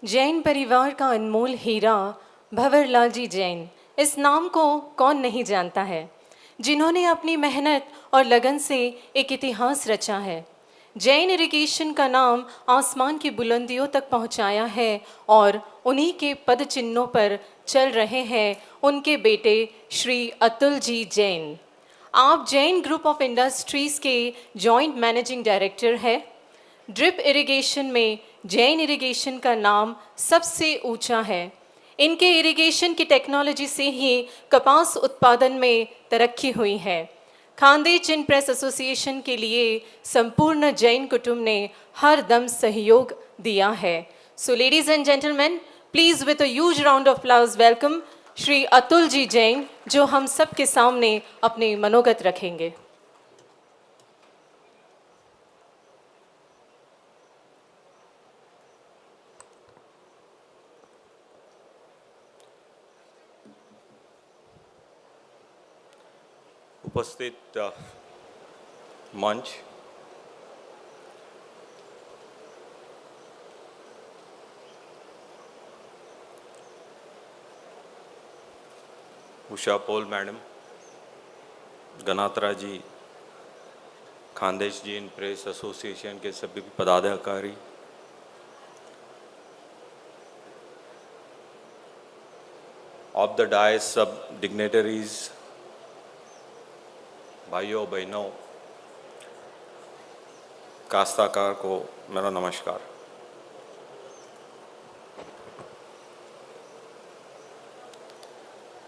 जैन परिवार का अनमोल हीरा भंवरलाल जी जैन, इस नाम को कौन नहीं जानता है, जिन्होंने अपनी मेहनत और लगन से एक इतिहास रचा है। जैन इरिगेशन का नाम आसमान की बुलंदियों तक पहुंचाया है और उन्हीं के पद चिन्हों पर चल रहे हैं उनके बेटे श्री अतुल जी जैन। आप जैन ग्रुप ऑफ इंडस्ट्रीज़ के जॉइंट मैनेजिंग डायरेक्टर हैं। ड्रिप इरिगेशन में जैन इरिगेशन का नाम सबसे ऊंचा है। इनके इरिगेशन की टेक्नोलॉजी से ही कपास उत्पादन में तरक्की हुई है। खानदेश जिन प्रेस एसोसिएशन के लिए संपूर्ण जैन कुटुंब ने हर दम सहयोग दिया है। So ladies and gentleman, please with a huge round of applause welcome Shri Atul ji Jain, जो हम सब के सामने अपने मनोगत रखेंगे। उपस्थित मंच, उषा पॉल मैडम, गनात्रा जी, खानदेश जैन प्रेस एसोसिएशन के सभी पदाधिकारी, ऑफ द डायस सब डिग्नेटरीज, भाइयों बहनों, काश्तकार को मेरा नमस्कार।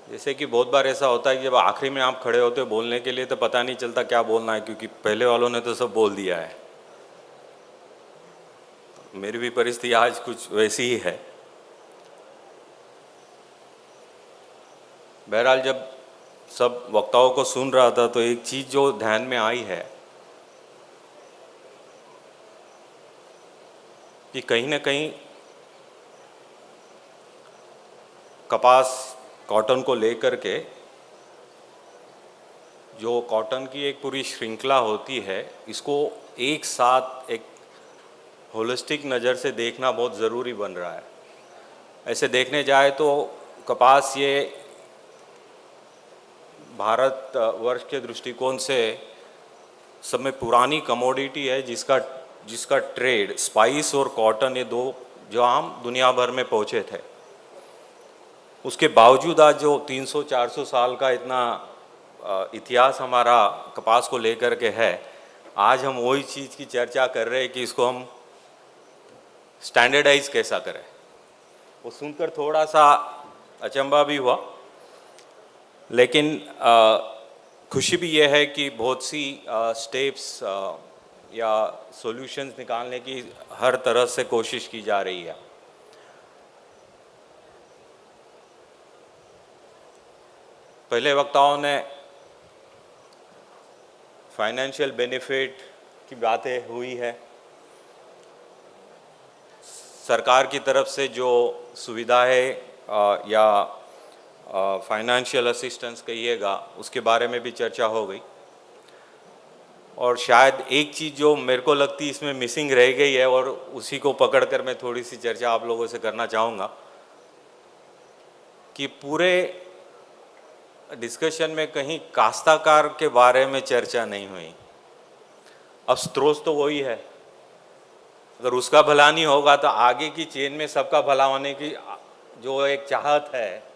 जैसे कि बहुत बार ऐसा होता है कि जब आखिरी में आप खड़े होते हो बोलने के लिए तो पता नहीं चलता क्या बोलना है, क्योंकि पहले वालों ने तो सब बोल दिया है। मेरी भी परिस्थिति आज कुछ वैसी ही है। बहरहाल जब सब वक्ताओं को सुन रहा था तो एक चीज जो ध्यान में आई है कि कहीं ना कहीं कपास कॉटन को लेकर के जो कॉटन की एक पूरी श्रृंखला होती है, इसको एक साथ एक होलिस्टिक नज़र से देखना बहुत ज़रूरी बन रहा है। ऐसे देखने जाए तो कपास ये भारत वर्ष के दृष्टिकोण से सब में पुरानी कमोडिटी है, जिसका ट्रेड स्पाइस और कॉटन, ये दो जो आम दुनिया भर में पहुँचे थे। उसके बावजूद आज जो 300-400 साल का इतना इतिहास हमारा कपास को लेकर के है, आज हम वही चीज़ की चर्चा कर रहे हैं कि इसको हम स्टैंडर्डाइज कैसा करें। वो सुनकर थोड़ा सा अचंभा भी हुआ, लेकिन खुशी भी ये है कि बहुत सी स्टेप्स या सॉल्यूशंस निकालने की हर तरह से कोशिश की जा रही है। पहले वक्ताओं ने फाइनेंशियल बेनिफिट की बातें हुई है, सरकार की तरफ से जो सुविधा है या फाइनेंशियल असिस्टेंस कहिएगा, उसके बारे में भी चर्चा हो गई। और शायद एक चीज़ जो मेरे को लगती इसमें मिसिंग रह गई है और उसी को पकड़कर मैं थोड़ी सी चर्चा आप लोगों से करना चाहूँगा कि पूरे डिस्कशन में कहीं काश्तकार के बारे में चर्चा नहीं हुई। अब स्रोत तो वही है, अगर उसका भला नहीं होगा तो आगे की चेन में सबका भला होने की जो एक चाहत है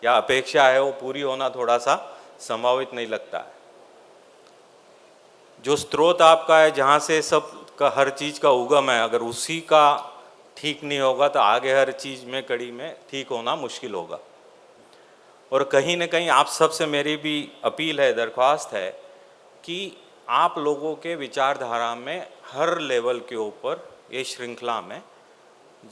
या अपेक्षा है वो पूरी होना थोड़ा सा संभावित नहीं लगता है। जो स्रोत आपका है, जहाँ से सब का हर चीज़ का उगम है, अगर उसी का ठीक नहीं होगा तो आगे हर चीज़ में कड़ी में ठीक होना मुश्किल होगा। और कहीं ना कहीं आप सबसे मेरी भी अपील है, दरख्वास्त है कि आप लोगों के विचारधारा में हर लेवल के ऊपर ये श्रृंखला में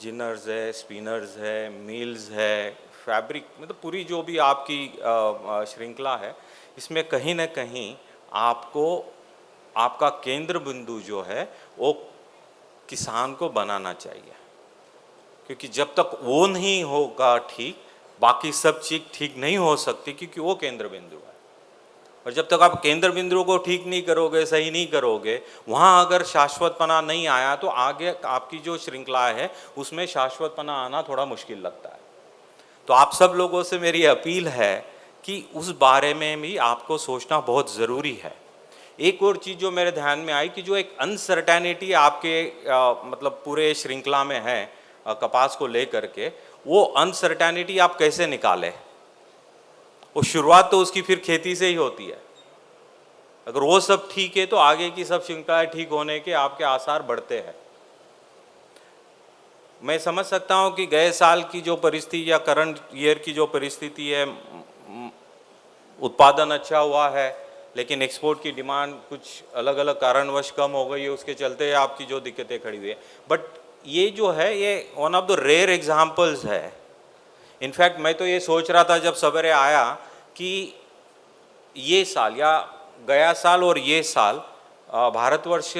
जिनर्स है, स्पिनर्स है, मिल्स है, फैब्रिक, मतलब पूरी जो भी आपकी श्रृंखला है, इसमें कहीं ना कहीं आपको आपका केंद्र बिंदु जो है वो किसान को बनाना चाहिए, क्योंकि जब तक वो नहीं होगा ठीक, बाकी सब चीज़ ठीक नहीं हो सकती, क्योंकि वो केंद्र बिंदु है। और जब तक आप केंद्र बिंदु को ठीक नहीं करोगे, सही नहीं करोगे, वहाँ अगर शाश्वतपना नहीं आया तो आगे आपकी जो श्रृंखला है उसमें शाश्वतपना आना थोड़ा मुश्किल लगता है। तो आप सब लोगों से मेरी अपील है कि उस बारे में भी आपको सोचना बहुत ज़रूरी है। एक और चीज़ जो मेरे ध्यान में आई कि जो एक अनसर्टेनिटी आपके मतलब पूरे श्रृंखला में है कपास को लेकर के, वो अनसर्टेनिटी आप कैसे निकालें। वो शुरुआत तो उसकी फिर खेती से ही होती है। अगर वो सब ठीक है तो आगे की सब श्रृंखलाएं ठीक होने के आपके आसार बढ़ते हैं। मैं समझ सकता हूँ कि गए साल की जो परिस्थिति या करंट ईयर की जो परिस्थिति है, उत्पादन अच्छा हुआ है लेकिन एक्सपोर्ट की डिमांड कुछ अलग अलग कारणवश कम हो गई है, उसके चलते आपकी जो दिक्कतें खड़ी हुई है। बट ये जो है ये one of the rare examples है। इनफैक्ट मैं तो ये सोच रहा था जब सवेरे आया कि ये साल या गया साल और ये साल भारतवर्ष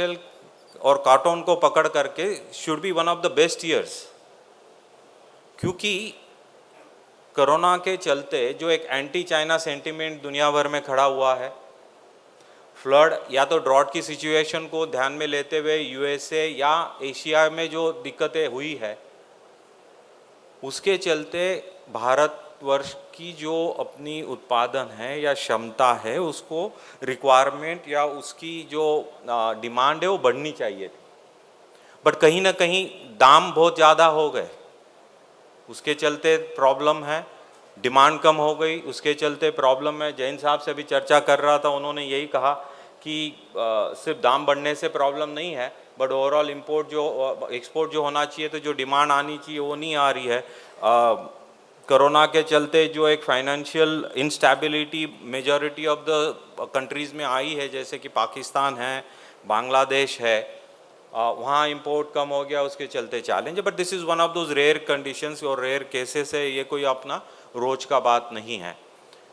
और कॉटन को पकड़ करके should be one of the best years, क्योंकि कोरोना के चलते जो एक एंटी चाइना सेंटीमेंट दुनिया भर में खड़ा हुआ है, फ्लड या तो ड्रॉट की सिचुएशन को ध्यान में लेते हुए यूएसए या एशिया में जो दिक्कतें हुई है, उसके चलते भारतवर्ष की जो अपनी उत्पादन है या क्षमता है उसको रिक्वायरमेंट या उसकी जो डिमांड है वो बढ़नी चाहिए थी। बट कहीं ना कहीं दाम बहुत ज़्यादा हो गए, उसके चलते प्रॉब्लम है। डिमांड कम हो गई, उसके चलते प्रॉब्लम है। जैन साहब से भी चर्चा कर रहा था, उन्होंने यही कहा कि सिर्फ दाम बढ़ने से प्रॉब्लम नहीं है, बट ओवरऑल इंपोर्ट जो एक्सपोर्ट जो होना चाहिए तो जो डिमांड आनी चाहिए वो नहीं आ रही है। कोरोना के चलते जो एक financial instability majority of the countries में आई है, जैसे कि पाकिस्तान है, बांग्लादेश है, वहाँ इंपोर्ट कम हो गया, उसके चलते चैलेंज है। But this is one of those rare conditions और रेयर केसेस है, ये कोई अपना रोज का बात नहीं है।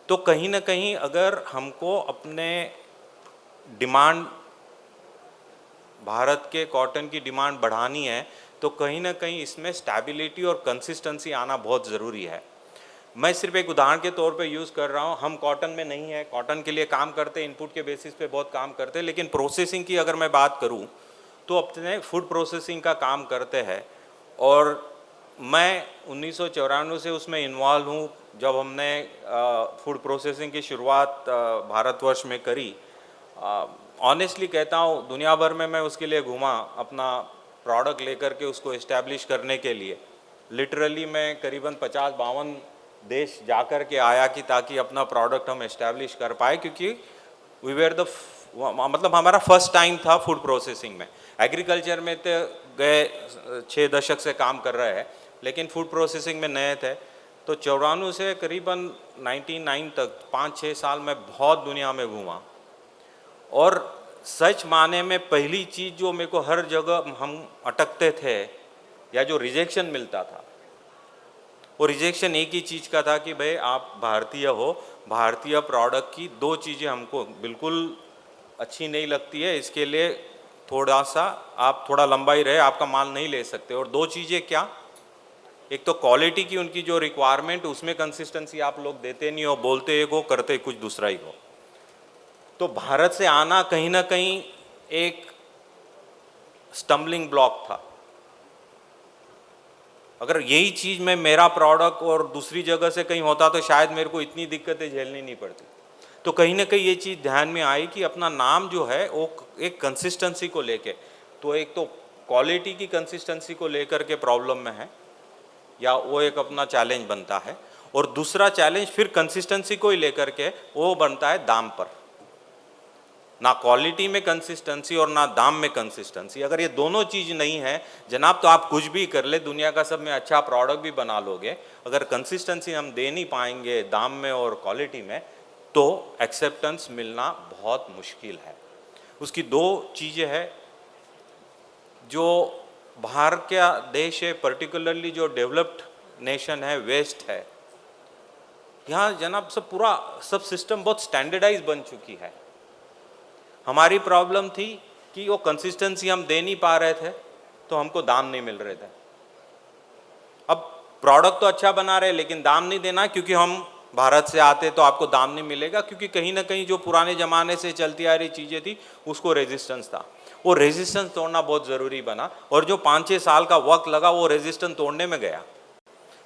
तो कहीं ना कहीं अगर हमको अपने डिमांड, भारत के कॉटन की डिमांड बढ़ानी है तो कहीं ना कहीं इसमें स्टेबिलिटी और कंसिस्टेंसी आना बहुत ज़रूरी है। मैं सिर्फ एक उदाहरण के तौर पे यूज़ कर रहा हूँ। हम कॉटन में नहीं है, कॉटन के लिए काम करते, इनपुट के बेसिस पे बहुत काम करते, लेकिन प्रोसेसिंग की अगर मैं बात करूँ तो अपने फूड प्रोसेसिंग का काम करते हैं। और मैं 1994 से उसमें इन्वॉल्व हूँ, जब हमने फूड प्रोसेसिंग की शुरुआत भारतवर्ष में करी। ऑनेस्टली कहता हूँ, दुनिया भर में मैं उसके लिए घूमा, अपना प्रोडक्ट लेकर के उसको इस्टेब्लिश करने के लिए। लिटरली मैं करीबन 50-52 देश जा कर के आया कि ताकि अपना प्रोडक्ट हम इस्टेब्लिश कर पाए, क्योंकि वी वेर द मतलब हमारा फर्स्ट टाइम था फूड प्रोसेसिंग में। एग्रीकल्चर में तो गए 6 दशक से काम कर रहे हैं, लेकिन फूड प्रोसेसिंग में नए थे। तो 94 से करीबन 99 तक 5-6 साल में बहुत दुनिया में घूमा। और सच माने में पहली चीज़ जो मेरे को हर जगह हम अटकते थे या जो रिजेक्शन मिलता था, वो रिजेक्शन एक ही चीज़ का था कि भाई आप भारतीय हो, भारतीय प्रोडक्ट की 2 चीज़ें हमको बिल्कुल अच्छी नहीं लगती है, इसके लिए थोड़ा सा आप थोड़ा लंबाई रहे, आपका माल नहीं ले सकते। और 2 चीज़ें क्या, एक तो क्वालिटी की उनकी जो रिक्वायरमेंट, उसमें कंसिस्टेंसी आप लोग देते नहीं हो, बोलते एक हो, करते कुछ दूसरा ही हो। तो भारत से आना कहीं ना कहीं एक स्टम्बलिंग ब्लॉक था। अगर यही चीज़ में मेरा प्रोडक्ट और दूसरी जगह से कहीं होता तो शायद मेरे को इतनी दिक्कतें झेलनी नहीं पड़ती। तो कहीं ना कहीं ये चीज़ ध्यान में आई कि अपना नाम जो है वो एक कंसिस्टेंसी को लेके, तो एक तो क्वालिटी की कंसिस्टेंसी को लेकर के प्रॉब्लम में है, या वो एक अपना चैलेंज बनता है। और दूसरा चैलेंज फिर कंसिस्टेंसी को ही लेकर के वो बनता है दाम पर। ना क्वालिटी में कंसिस्टेंसी और ना दाम में कंसिस्टेंसी। अगर ये दोनों चीज़ नहीं है जनाब, तो आप कुछ भी कर ले, दुनिया का सब में अच्छा प्रोडक्ट भी बना लोगे, अगर कंसिस्टेंसी हम दे नहीं पाएंगे दाम में और क्वालिटी में, तो एक्सेप्टेंस मिलना बहुत मुश्किल है। उसकी 2 चीज़ें हैं। जो बाहर का देश है, पर्टिकुलरली जो डेवलप्ड नेशन है, वेस्ट है, यहाँ जनाब सब पूरा सब सिस्टम बहुत स्टैंडर्डाइज बन चुकी है। हमारी प्रॉब्लम थी कि वो कंसिस्टेंसी हम दे नहीं पा रहे थे, तो हमको दाम नहीं मिल रहे थे। अब प्रोडक्ट तो अच्छा बना रहे लेकिन दाम नहीं देना, क्योंकि हम भारत से आते तो आपको दाम नहीं मिलेगा, क्योंकि कहीं ना कहीं जो पुराने ज़माने से चलती आ रही चीज़ें थी उसको रेजिस्टेंस था। वो रेजिस्टेंस तोड़ना बहुत ज़रूरी बना, और जो 5-6 साल का वक्त लगा वो रेजिस्टेंस तोड़ने में गया।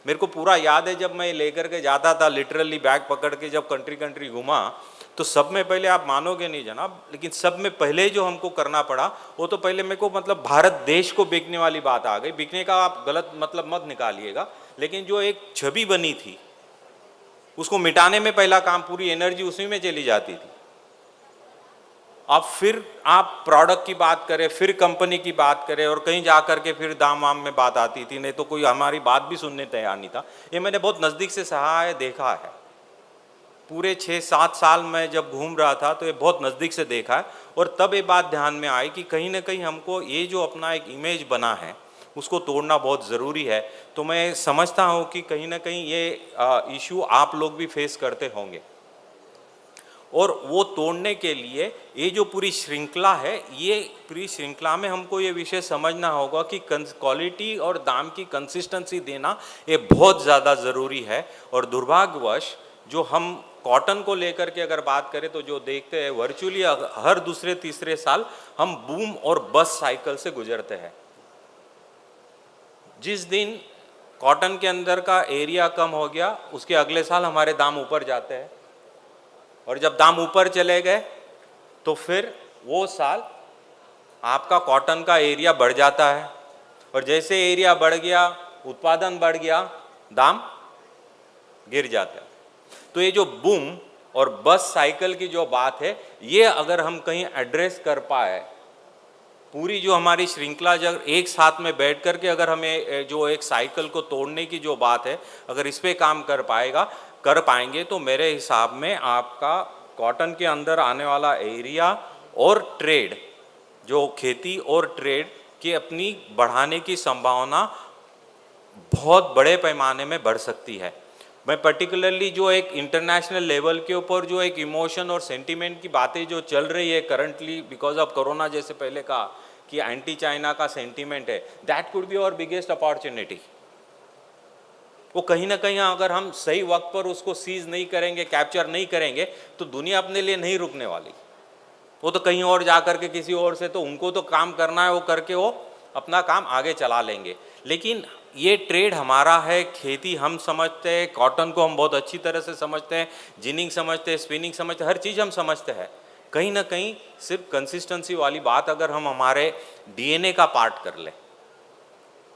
मेरे को पूरा याद है जब मैं लेकर के जाता था, लिटरली बैग पकड़ के जब कंट्री कंट्री घूमा, तो सब में पहले, आप मानोगे नहीं जनाब, लेकिन सब में पहले जो हमको करना पड़ा वो तो पहले मेरे को मतलब भारत देश को बिकने वाली बात आ गई। बिकने का आप गलत मतलब मत निकालिएगा, लेकिन जो एक छवि बनी थी उसको मिटाने में पहला काम, पूरी एनर्जी उसी में चली जाती थी। अब फिर आप प्रोडक्ट की बात करें, फिर कंपनी की बात करें, और कहीं जा कर के फिर दाम वाम में बात आती थी, नहीं तो कोई हमारी बात भी सुनने तैयार नहीं था। ये मैंने बहुत नज़दीक से सहा है, देखा है। पूरे 6-7 साल में जब घूम रहा था तो ये बहुत नज़दीक से देखा है, और तब ये बात ध्यान में आई कि कहीं ना कहीं हमको ये जो अपना एक इमेज बना है उसको तोड़ना बहुत ज़रूरी है। तो मैं समझता हूँ कि कहीं ना कहीं ये इशू आप लोग भी फेस करते होंगे, और वो तोड़ने के लिए ये जो पूरी श्रृंखला है, ये पूरी श्रृंखला में हमको ये विषय समझना होगा कि क्वालिटी और दाम की कंसिस्टेंसी देना ये बहुत ज़्यादा ज़रूरी है। और दुर्भाग्यवश जो हम कॉटन को लेकर के अगर बात करें तो जो देखते हैं वर्चुअली हर दूसरे तीसरे साल हम बूम और बस्ट साइकिल से गुजरते हैं। जिस दिन कॉटन के अंदर का एरिया कम हो गया उसके अगले साल हमारे दाम ऊपर जाते हैं, और जब दाम ऊपर चले गए तो फिर वो साल आपका कॉटन का एरिया बढ़ जाता है, और जैसे एरिया बढ़ गया, उत्पादन बढ़ गया, दाम गिर जाता है। तो ये जो बूम और बस्ट साइकिल की जो बात है, ये अगर हम कहीं एड्रेस कर पाए, पूरी जो हमारी श्रृंखला जब एक साथ में बैठ कर के अगर हमें जो एक साइकिल को तोड़ने की जो बात है, अगर इस पे काम कर पाएंगे तो मेरे हिसाब में आपका कॉटन के अंदर आने वाला एरिया और ट्रेड, जो खेती और ट्रेड की अपनी बढ़ाने की संभावना बहुत बड़े पैमाने में बढ़ सकती है। मैं पर्टिकुलरली जो एक इंटरनेशनल लेवल के ऊपर जो एक इमोशन और सेंटीमेंट की बातें जो चल रही है करंटली बिकॉज ऑफ कोरोना, जैसे पहले कहा कि एंटी चाइना का सेंटीमेंट है, that could be our biggest opportunity. वो कहीं ना कहीं अगर हम सही वक्त पर उसको सीज नहीं करेंगे, कैप्चर नहीं करेंगे, तो दुनिया अपने लिए नहीं रुकने वाली। वो तो कहीं और जा करके किसी और से, तो उनको तो काम करना है, वो करके वो अपना काम आगे चला लेंगे। लेकिन ये ट्रेड हमारा है, खेती हम समझते हैं, कॉटन को हम बहुत अच्छी तरह से समझते हैं, जिनिंग समझते हैं, स्पिनिंग समझते हैं, हर चीज़ हम समझते हैं। कहीं ना कहीं सिर्फ कंसिस्टेंसी वाली बात अगर हम हमारे डीएनए का पार्ट कर लें,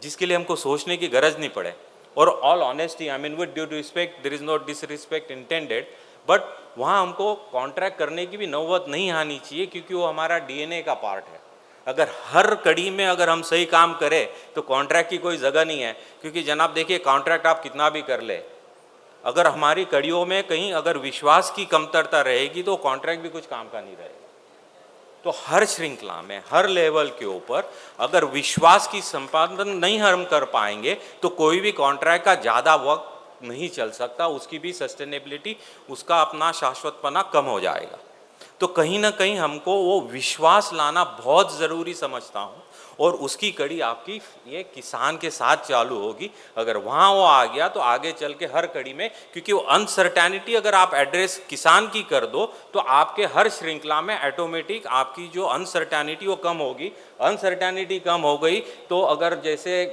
जिसके लिए हमको सोचने की गरज नहीं पड़े, और all honesty, I mean with due respect, there is no disrespect intended, but वहाँ हमको कॉन्ट्रैक्ट करने की भी नौबत नहीं आनी चाहिए, क्योंकि वो हमारा डीएनए का पार्ट है। अगर हर कड़ी में अगर हम सही काम करें तो कॉन्ट्रैक्ट की कोई जगह नहीं है, क्योंकि जनाब देखिए, कॉन्ट्रैक्ट आप कितना भी कर ले, अगर हमारी कड़ियों में कहीं अगर विश्वास की कमतरता रहेगी तो कॉन्ट्रैक्ट भी कुछ काम का नहीं रहेगा। तो हर श्रृंखला में, हर लेवल के ऊपर अगर विश्वास की संपादन नहीं हम कर पाएंगे तो कोई भी कॉन्ट्रैक्ट का ज़्यादा वक्त नहीं चल सकता, उसकी भी सस्टेनेबिलिटी, उसका अपना शाश्वतपना कम हो जाएगा। तो कहीं ना कहीं हमको वो विश्वास लाना बहुत ज़रूरी समझता हूँ, और उसकी कड़ी आपकी ये किसान के साथ चालू होगी। अगर वहाँ वो आ गया तो आगे चल के हर कड़ी में, क्योंकि वो अनसर्टेनिटी अगर आप एड्रेस किसान की कर दो तो आपके हर श्रृंखला में ऑटोमेटिक आपकी जो अनसर्टेनिटी वो कम होगी। अनसर्टेनिटी कम हो गई तो अगर जैसे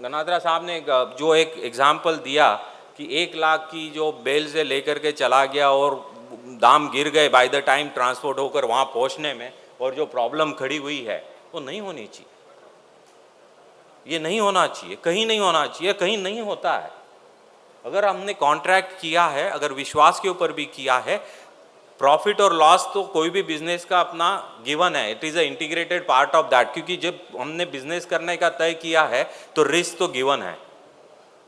गनात्रा साहब ने जो एक एग्जाम्पल दिया कि 1 लाख की जो बेल से लेकर के चला गया और दाम गिर गए बाय द टाइम ट्रांसपोर्ट होकर वहाँ पहुँचने में, और जो प्रॉब्लम खड़ी हुई है वो नहीं होनी चाहिए। ये नहीं होना चाहिए, कहीं नहीं होना चाहिए, कहीं नहीं होता है। अगर हमने कॉन्ट्रैक्ट किया है, अगर विश्वास के ऊपर भी किया है, प्रॉफिट और लॉस तो कोई भी बिजनेस का अपना गिवन है, it is a integrated part of that. क्योंकि जब हमने बिजनेस करने का तय किया है तो रिस्क तो गिवन है,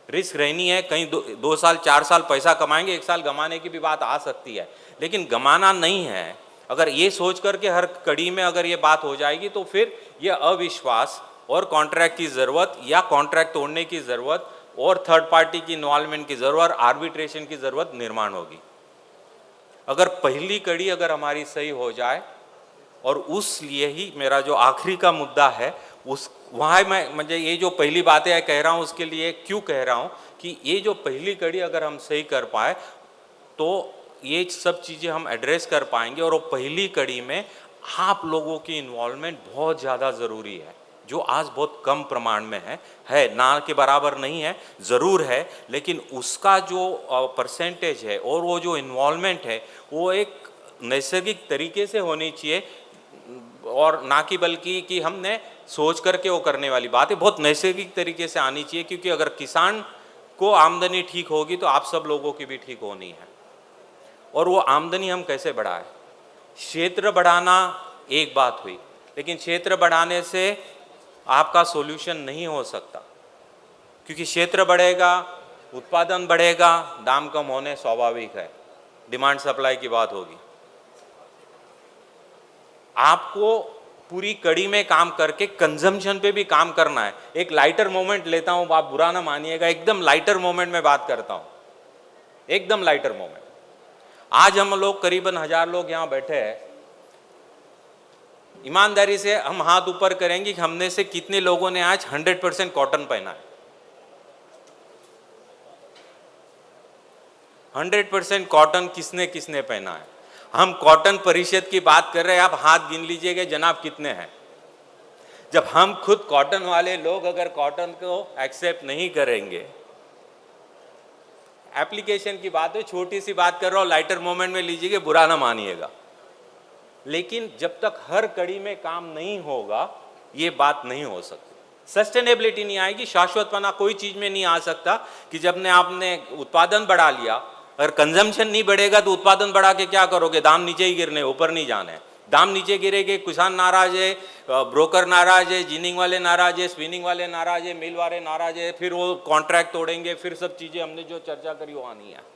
रिस्क रहनी है। कहीं 2 साल 4 साल पैसा कमाएंगे, 1 साल गंवाने की भी बात आ सकती है, लेकिन गंवाना नहीं है। अगर ये सोच करके हर कड़ी में अगर ये बात हो जाएगी तो फिर ये अविश्वास और कॉन्ट्रैक्ट की ज़रूरत या कॉन्ट्रैक्ट तोड़ने की ज़रूरत और थर्ड पार्टी की इन्वॉल्वमेंट की ज़रूरत, आर्बिट्रेशन की ज़रूरत निर्माण होगी। अगर पहली कड़ी अगर हमारी सही हो जाए, और उस लिए ही मेरा जो आखिरी का मुद्दा है उस वहाँ मैं मुझे ये जो पहली बातें कह रहा हूँ उसके लिए क्यों कह रहा हूँ कि ये जो पहली कड़ी अगर हम सही कर पाए तो ये सब चीज़ें हम एड्रेस कर पाएंगे। और वो पहली कड़ी में आप लोगों की इन्वॉल्वमेंट बहुत ज़्यादा ज़रूरी है, जो आज बहुत कम प्रमाण में है ना के बराबर नहीं है, ज़रूर है, लेकिन उसका जो परसेंटेज है और वो जो इन्वॉल्वमेंट है वो एक नैसर्गिक तरीके से होनी चाहिए, और ना कि बल्कि कि हमने सोच करके वो करने वाली बात है, बहुत नैसर्गिक तरीके से आनी चाहिए। क्योंकि अगर किसान को आमदनी ठीक होगी तो आप सब लोगों की भी ठीक होनी है। और वो आमदनी हम कैसे बढ़ाएं? क्षेत्र बढ़ाना एक बात हुई, लेकिन क्षेत्र बढ़ाने से आपका सॉल्यूशन नहीं हो सकता, क्योंकि क्षेत्र बढ़ेगा, उत्पादन बढ़ेगा, दाम कम होने स्वाभाविक है, डिमांड सप्लाई की बात होगी। आपको पूरी कड़ी में काम करके कंजम्पशन पे भी काम करना है। एक लाइटर मोमेंट लेता हूं, आप बुरा ना मानिएगा, एकदम लाइटर मोमेंट में बात करता हूं, एकदम लाइटर मोमेंट। आज हम लोग करीबन 1000 लोग यहां बैठे हैं, ईमानदारी से हम हाथ ऊपर करेंगे कि हमने से कितने लोगों ने आज 100% कॉटन पहना है। 100% कॉटन किसने किसने पहना है? हम कॉटन परिषद की बात कर रहे हैं, आप हाथ गिन लीजिएगा जनाब कितने हैं। जब हम खुद कॉटन वाले लोग अगर कॉटन को एक्सेप्ट नहीं करेंगे, एप्लीकेशन की बात है, छोटी सी बात कर रहा हूं, लाइटर मोमेंट में लीजिएगा, बुरा ना मानिएगा, लेकिन जब तक हर कड़ी में काम नहीं होगा ये बात नहीं हो सकती। सस्टेनेबिलिटी नहीं आएगी, शाश्वतपना कोई चीज में नहीं आ सकता कि जब ने आपने उत्पादन बढ़ा लिया, अगर कंजम्पशन नहीं बढ़ेगा तो उत्पादन बढ़ा के क्या करोगे? दाम नीचे ही गिरने, ऊपर नहीं जाने। दाम नीचे गिरेगे, किसान नाराज है, ब्रोकर नाराज है, जिनिंग वाले नाराज है, स्पिनिंग वाले नाराज है, मिल वाले नाराज है, फिर वो कॉन्ट्रैक्ट तोड़ेंगे, फिर सब चीजें हमने जो चर्चा करी वो आनी है।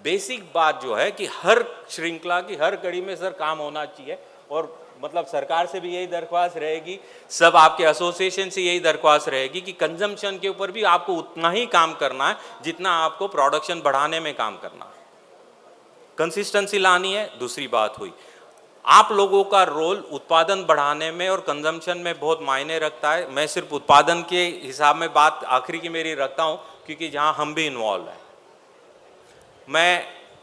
बेसिक बात जो है कि हर श्रृंखला की हर कड़ी में सर काम होना चाहिए, और मतलब सरकार से भी यही दरख्वास्त रहेगी, सब आपके एसोसिएशन से यही दरख्वास्त रहेगी कि कंजम्पशन के ऊपर भी आपको उतना ही काम करना है जितना आपको प्रोडक्शन बढ़ाने में काम करना है। कंसिस्टेंसी लानी है। दूसरी बात हुई, आप लोगों का रोल उत्पादन बढ़ाने में और कंजम्पशन में बहुत मायने रखता है। मैं सिर्फ उत्पादन के हिसाब में बात आखिरी की मेरी रखता हूँ, क्योंकि जहाँ हम भी इन्वॉल्व हैं।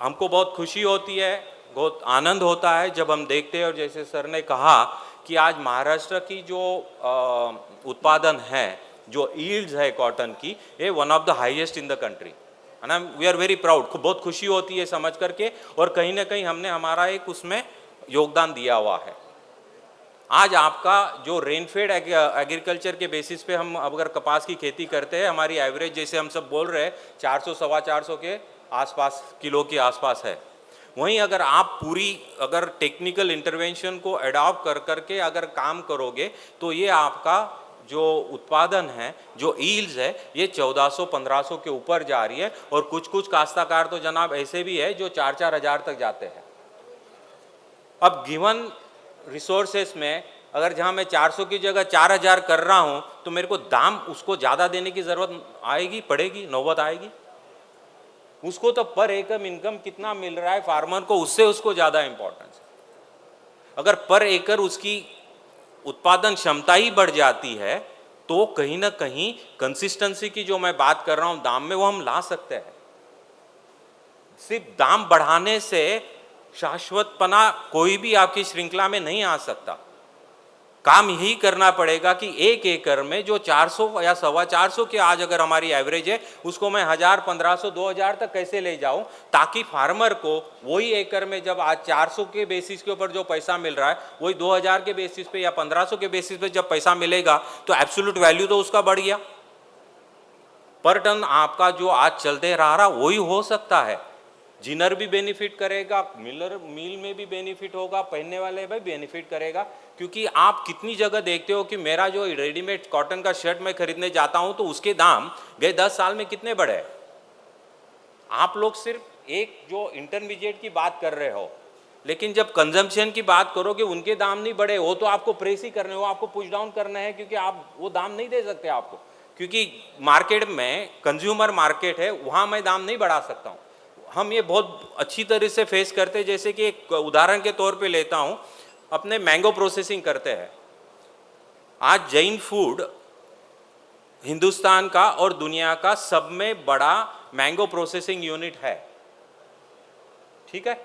हमको बहुत खुशी होती है, बहुत आनंद होता है जब हम देखते हैं, और जैसे सर ने कहा कि आज महाराष्ट्र की जो उत्पादन है, जो यील्ड्स है कॉटन की, ये one of the highest in the country, है ना। वी आर वेरी प्राउड, बहुत खुशी होती है समझ करके, और कहीं ना कहीं हमने हमारा एक उसमें योगदान दिया हुआ है। आज आपका जो रेनफेड एग्रीकल्चर के बेसिस पे हम अगर कपास की खेती करते हैं, हमारी एवरेज जैसे हम सब बोल रहे हैं 400 सवा 400 के आसपास किलो के आसपास है। वहीं अगर आप पूरी अगर टेक्निकल इंटरवेंशन को अडॉप्ट कर करके अगर काम करोगे तो ये आपका जो उत्पादन है, जो ईल्ड्स है, ये 1400-1500 के ऊपर जा रही है। और कुछ कुछ काश्तकार तो जनाब ऐसे भी है जो 4-4 हज़ार तक जाते हैं। अब गिवन रिसोर्सेस में अगर जहाँ मैं 400 की जगह 4000 कर रहा हूँ तो मेरे को दाम उसको ज़्यादा देने की ज़रूरत आएगी, पड़ेगी, नौबत आएगी। उसको तो पर एकड़ इनकम कितना मिल रहा है फार्मर को, उससे उसको ज़्यादा इंपॉर्टेंस है। अगर पर एकड़ उसकी उत्पादन क्षमता ही बढ़ जाती है तो कहीं ना कहीं कंसिस्टेंसी की जो मैं बात कर रहा हूँ दाम में, वो हम ला सकते हैं। सिर्फ दाम बढ़ाने से शाश्वतपना कोई भी आपकी श्रृंखला में नहीं आ सकता। काम यही करना पड़ेगा कि एक एकड़ में जो 400 या 425 के आज अगर हमारी एवरेज है, उसको मैं 1000, 1500, 2000 तक कैसे ले जाऊं, ताकि फार्मर को वही एकड़ में जब आज 400 के बेसिस के ऊपर जो पैसा मिल रहा है, वही 2000 के बेसिस पे या 1500 के बेसिस पे जब पैसा मिलेगा तो एब्सोल्यूट वैल्यू तो उसका बढ़ गया। पर टन आपका जो आज चलते रहा वही हो सकता है। जिनर भी बेनिफिट करेगा, मिल में भी बेनिफिट होगा, पहनने वाले भी बेनिफिट करेगा। क्योंकि आप कितनी जगह देखते हो कि मेरा जो रेडीमेड कॉटन का शर्ट मैं खरीदने जाता हूं तो उसके दाम गए 10 साल में कितने बढ़े। आप लोग सिर्फ एक जो इंटरमीडिएट की बात कर रहे हो, लेकिन जब कंजम्पशन की बात करोगे उनके दाम नहीं बढ़े। वो तो आपको प्रेस ही करने, वो आपको पुश डाउन करना है, क्योंकि आप वो दाम नहीं दे सकते आपको, क्योंकि मार्केट में कंज्यूमर मार्केट है, वहाँ मैं दाम नहीं बढ़ा सकता हूँ। हम ये बहुत अच्छी तरह से फेस करते हैं। जैसे कि एक उदाहरण के तौर पे लेता हूँ, अपने मैंगो प्रोसेसिंग करते हैं, आज जैन फूड हिंदुस्तान का और दुनिया का सब में बड़ा मैंगो प्रोसेसिंग यूनिट है। ठीक है,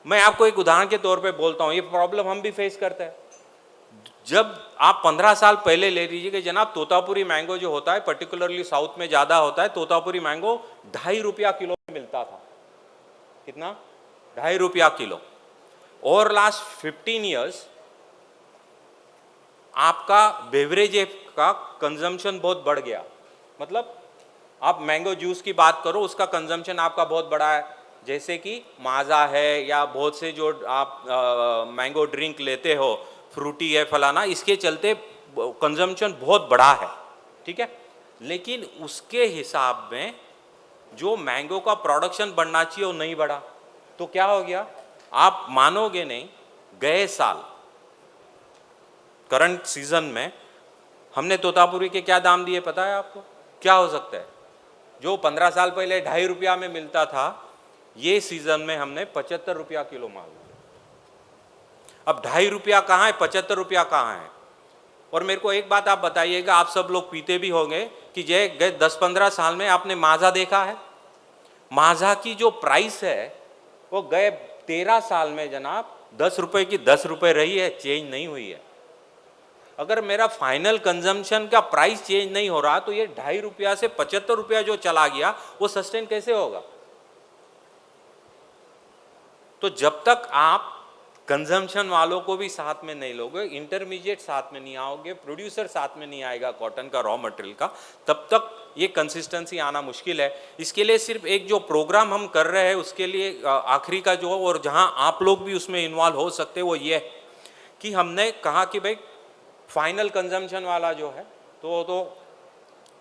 मैं आपको एक उदाहरण के तौर पे बोलता हूं, ये प्रॉब्लम हम भी फेस करते हैं। जब आप 15 साल पहले ले लीजिए कि जनाब तोतापुरी मैंगो जो होता है, पर्टिकुलरली साउथ में ज़्यादा होता है, तोतापुरी मैंगो 2.5 रुपया किलो में मिलता था। कितना? 2.5 रुपया किलो। और लास्ट 15 ईयर्स आपका बेवरेज का कंजम्पशन बहुत बढ़ गया। मतलब आप मैंगो जूस की बात करो, उसका कंजम्पशन आपका बहुत बड़ा है, जैसे कि माजा है या बहुत से जो आप मैंगो ड्रिंक लेते हो, फ्रूटी है, फलाना, इसके चलते कंजम्पशन बहुत बड़ा है। ठीक है, लेकिन उसके हिसाब में जो मैंगो का प्रोडक्शन बढ़ना चाहिए वो नहीं बढ़ा। तो क्या हो गया, आप मानोगे नहीं, गए साल करंट सीजन में हमने तोतापुरी के क्या दाम दिए पता है आपको? क्या हो सकता है? जो 15 साल पहले 2.5 रुपया में मिलता था, ये सीजन में हमने 75 रुपया किलो माल। अब 2.5 रुपया कहाँ है, 75 रुपया कहाँ है? और मेरे को एक बात आप बताइएगा, आप सब लोग पीते भी होंगे कि जे गए 10-15 साल में आपने माजा देखा है? माजा की जो प्राइस है वो गए 13 साल में जनाब 10 रुपये की 10 रुपये रही है, चेंज नहीं हुई है। अगर मेरा फाइनल कंजम्पशन का प्राइस चेंज नहीं हो रहा तो ये 2.5 रुपया से 75 रुपया जो चला गया वो सस्टेन कैसे होगा? तो जब तक आप कंजम्पशन वालों को भी साथ में नहीं लोगे, इंटरमीडिएट साथ में नहीं आओगे, प्रोड्यूसर साथ में नहीं आएगा कॉटन का रॉ मटेरियल का, तब तक ये कंसिस्टेंसी आना मुश्किल है। इसके लिए सिर्फ एक जो प्रोग्राम हम कर रहे हैं उसके लिए आखिरी का जो, और जहां आप लोग भी उसमें इन्वॉल्व हो सकते वो ये कि हमने कहा कि भाई फाइनल कंजम्पशन वाला जो है तो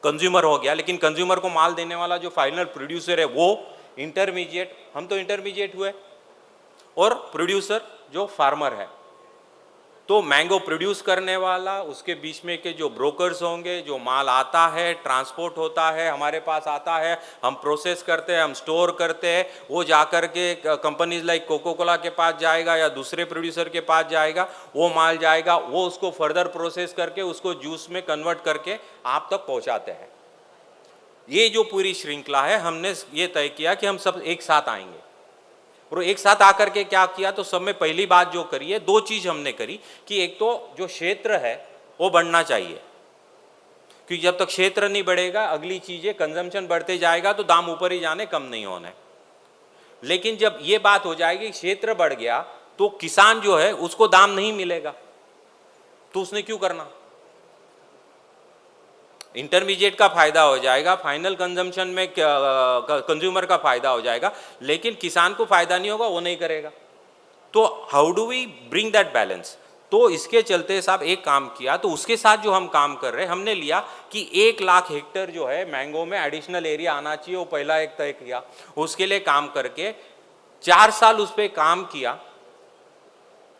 कंज्यूमर हो गया, लेकिन कंज्यूमर को माल देने वाला जो फाइनल प्रोड्यूसर है वो इंटरमीडिएट, हम तो इंटरमीडिएट हुए, और प्रोड्यूसर जो फार्मर है। तो मैंगो प्रोड्यूस करने वाला, उसके बीच में के जो ब्रोकर्स होंगे, जो माल आता है, ट्रांसपोर्ट होता है, हमारे पास आता है, हम प्रोसेस करते हैं, हम स्टोर करते हैं, वो जाकर के कंपनीज लाइक कोको कोला के पास जाएगा या दूसरे प्रोड्यूसर के पास जाएगा, वो माल जाएगा, वो उसको फर्दर प्रोसेस करके उसको जूस में कन्वर्ट करके आप तक पहुंचाते हैं। ये जो पूरी श्रृंखला है, हमने ये तय किया कि हम सब एक साथ आएंगे, और एक साथ आकर के क्या किया, तो सब में पहली बात जो करी है, 2 चीज हमने करी कि एक तो जो क्षेत्र है वो बढ़ना चाहिए, क्योंकि जब तक क्षेत्र नहीं बढ़ेगा, अगली चीजें कंजम्पशन बढ़ते जाएगा तो दाम ऊपर ही जाने, कम नहीं होने। लेकिन जब ये बात हो जाएगी क्षेत्र बढ़ गया तो किसान जो है उसको दाम नहीं मिलेगा, तो उसने क्यों करना? इंटरमीडिएट का फायदा हो जाएगा, फाइनल कंजम्पशन में कंज्यूमर का फायदा हो जाएगा, लेकिन किसान को फायदा नहीं होगा, वो नहीं करेगा। तो how do we bring that balance? तो इसके चलते साहब एक काम किया, तो उसके साथ जो हम काम कर रहे हैं, हमने लिया कि 1 लाख हेक्टेयर जो है मैंगो में एडिशनल एरिया आना चाहिए, वो पहला एक तय किया। उसके लिए काम करके 4 साल उस पर काम किया,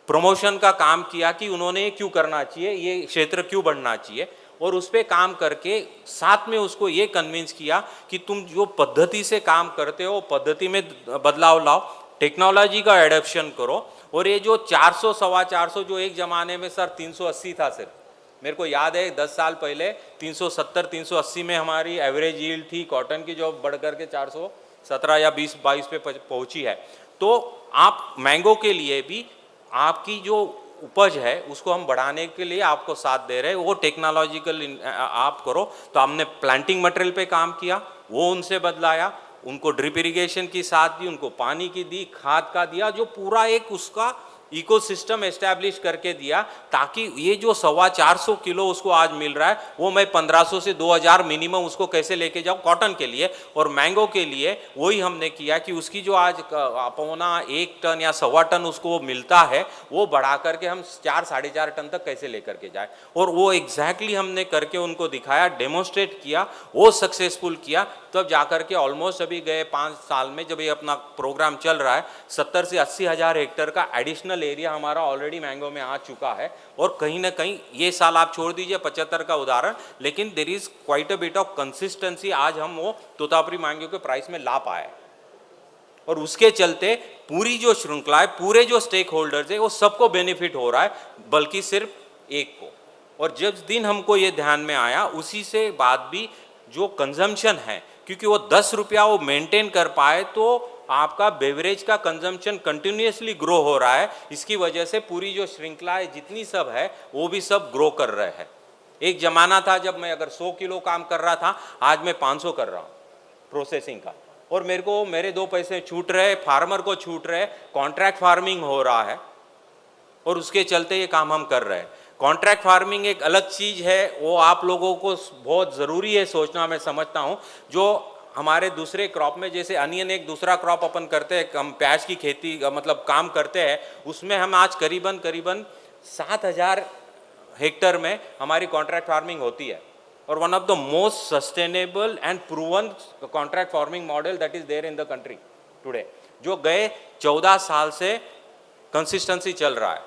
प्रमोशन का काम किया कि उन्होंने क्यों करना चाहिए, ये क्षेत्र क्यों बढ़ना चाहिए, और उस पर काम करके साथ में उसको ये कन्विंस किया कि तुम जो पद्धति से काम करते हो पद्धति में बदलाव लाओ, टेक्नोलॉजी का एडॉप्शन करो। और ये जो 400 सवा 400 जो एक ज़माने में सर 380 था, सिर्फ मेरे को याद है 10 साल पहले 370-380 में हमारी एवरेज यील्ड थी कॉटन की, जो बढ़ कर के 417 या 20-22 पे पहुंची है। तो आप मैंगो के लिए भी आपकी जो उपज है उसको हम बढ़ाने के लिए आपको साथ दे रहे हैं, वो टेक्नोलॉजिकल आप करो। तो हमने प्लांटिंग मटेरियल पे काम किया, वो उनसे बदलाया, उनको ड्रिप इरिगेशन की साथ दी, उनको पानी की दी, खाद का दिया, जो पूरा एक उसका इकोसिस्टम एस्टैब्लिश करके दिया, ताकि ये जो 425 किलो उसको आज मिल रहा है वो मैं 1500 से 2000 मिनिमम उसको कैसे लेके जाऊँ कॉटन के लिए। और मैंगो के लिए वही हमने किया कि उसकी जो आज पौना 1 टन या 1.25 टन उसको मिलता है, वो बढ़ा करके हम 4-4.5 टन तक कैसे लेकर के जाए। और वो एग्जैक्टली हमने करके उनको दिखाया, डेमोन्स्ट्रेट किया, वो सक्सेसफुल किया। तब जाकर के ऑलमोस्ट अभी गए 5 साल में जब ये अपना प्रोग्राम चल रहा है, 70 से 80 हज़ार हेक्टेयर का एडिशनल एरिया हमारा ऑलरेडी मैंगो में आ चुका है। और कहीं ना कहीं ये साल आप छोड़ दीजिए 75 का उदाहरण, लेकिन there is quite a bit of consistency, आज हम वो तोतापुरी मैंगो के प्राइस में ला पाए। और उसके चलते पूरी जो श्रृंखला है, पूरे जो स्टेक होल्डर्स है, वो सबको बेनिफिट हो रहा है, बल्कि सिर्फ एक को। और जिस दिन हमको ये ध्यान में आया उसी से बाद भी जो कंजम्पशन है, क्योंकि वो 10 रुपया वो मेंटेन कर पाए तो आपका बेवरेज का कंजम्पशन कंटिन्यूसली ग्रो हो रहा है। इसकी वजह से पूरी जो श्रृंखला है जितनी सब है वो भी सब ग्रो कर रहे हैं। एक ज़माना था जब मैं अगर 100 किलो काम कर रहा था, आज मैं 500 कर रहा हूँ प्रोसेसिंग का, और मेरे को मेरे 2 पैसे छूट रहे, फार्मर को छूट रहे, कॉन्ट्रैक्ट फार्मिंग हो रहा है और उसके चलते ये काम हम कर रहे हैं। कॉन्ट्रैक्ट फार्मिंग एक अलग चीज़ है, वो आप लोगों को बहुत ज़रूरी है सोचना, मैं समझता हूँ। जो हमारे दूसरे क्रॉप में जैसे अनियन एक दूसरा क्रॉप अपन करते हैं, हम प्याज की खेती मतलब काम करते हैं, उसमें हम आज करीबन 7,000 हेक्टर में हमारी कॉन्ट्रैक्ट फार्मिंग होती है, और one of the most sustainable and proven contract farming model that is there in the country today, जो गए 14 साल से कंसिस्टेंसी चल रहा है।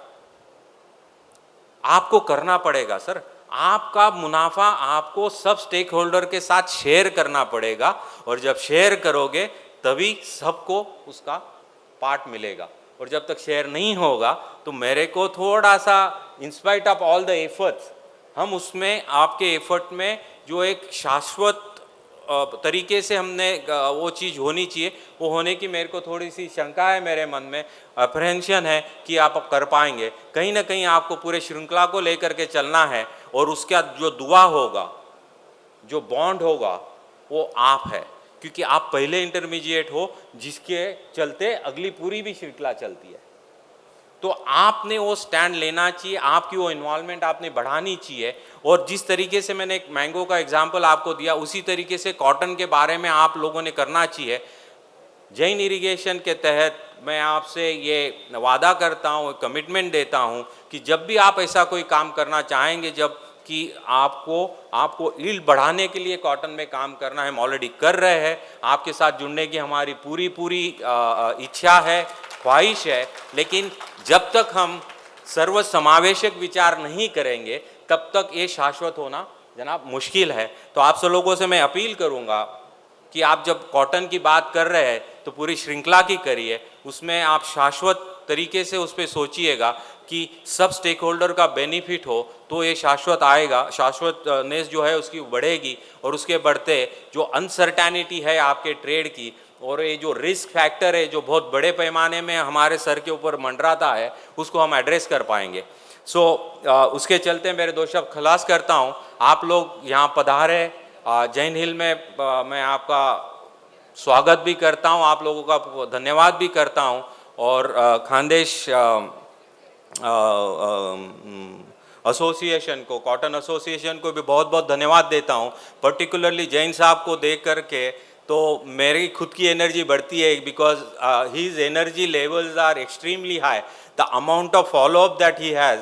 आपको करना पड़ेगा सर, आपका मुनाफा आपको सब स्टेक होल्डर के साथ शेयर करना पड़ेगा, और जब शेयर करोगे तभी सबको उसका पार्ट मिलेगा। और जब तक शेयर नहीं होगा तो मेरे को थोड़ा सा in spite of all the efforts, हम उसमें आपके एफर्ट में जो एक शाश्वत तरीके से हमने वो चीज़ होनी चाहिए, वो होने की मेरे को थोड़ी सी शंका है, मेरे मन में अप्रहेंशन है कि आप कर पाएंगे। कहीं ना कहीं आपको पूरे श्रृंखला को लेकर के चलना है, और उसका जो दुआ होगा, जो बॉन्ड होगा, वो आप है, क्योंकि आप पहले इंटरमीडिएट हो जिसके चलते अगली पूरी भी श्रृंखला चलती है। तो आपने वो स्टैंड लेना चाहिए, आपकी वो इन्वॉल्वमेंट आपने बढ़ानी चाहिए। और जिस तरीके से मैंने एक मैंगो का एग्जांपल आपको दिया, उसी तरीके से कॉटन के बारे में आप लोगों ने करना चाहिए। जैन इरिगेशन के तहत मैं आपसे ये वादा करता हूँ, कमिटमेंट देता हूँ कि जब भी आप ऐसा कोई काम करना चाहेंगे, जब कि आपको ईल्ड बढ़ाने के लिए कॉटन में काम करना है, हम ऑलरेडी कर रहे हैं। आपके साथ जुड़ने की हमारी पूरी इच्छा है, ख्वाहिश है, लेकिन जब तक हम सर्व समावेशक विचार नहीं करेंगे तब तक ये शाश्वत होना जनाब मुश्किल है। तो आप सब लोगों से मैं अपील करूंगा कि आप जब कॉटन की बात कर रहे हैं तो पूरी श्रृंखला की करिए, उसमें आप शाश्वत तरीके से उस पर सोचिएगा कि सब स्टेक होल्डर का बेनिफिट हो, तो ये शाश्वत आएगा, शाश्वतनेस जो है उसकी बढ़ेगी। और उसके बढ़ते जो अनसर्टेनिटी है आपके ट्रेड की, और ये जो रिस्क फैक्टर है जो बहुत बड़े पैमाने में हमारे सर के ऊपर मंडराता है, उसको हम एड्रेस कर पाएंगे। उसके चलते मेरे 2 शब्द खलास करता हूँ। आप लोग यहाँ पधारे, जैन हिल में मैं आपका स्वागत भी करता हूँ, आप लोगों का धन्यवाद भी करता हूँ, और खानदेश एसोसिएशन को, कॉटन एसोसिएशन को भी बहुत बहुत धन्यवाद देता हूँ। पर्टिकुलरली जैन साहब को देख करके तो मेरी खुद की एनर्जी बढ़ती है, because his energy levels are extremely high. The amount of follow up that he has,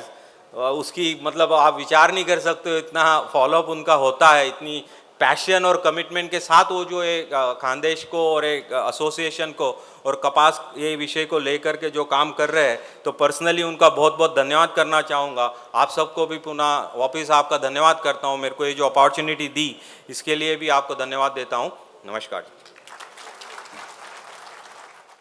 उसकी मतलब आप विचार नहीं कर सकते, इतना फॉलोअप उनका होता है, इतनी पैशन और कमिटमेंट के साथ वो जो एक खानदेश को और एक एसोसिएशन को और कपास ये विषय को लेकर के जो काम कर रहे हैं, तो पर्सनली उनका बहुत बहुत धन्यवाद करना चाहूँगा। आप सबको भी पुनः वापस आपका धन्यवाद करता हूँ, मेरे को ये जो अपॉर्चुनिटी दी इसके लिए भी आपको धन्यवाद देता हूँ। नमस्कार।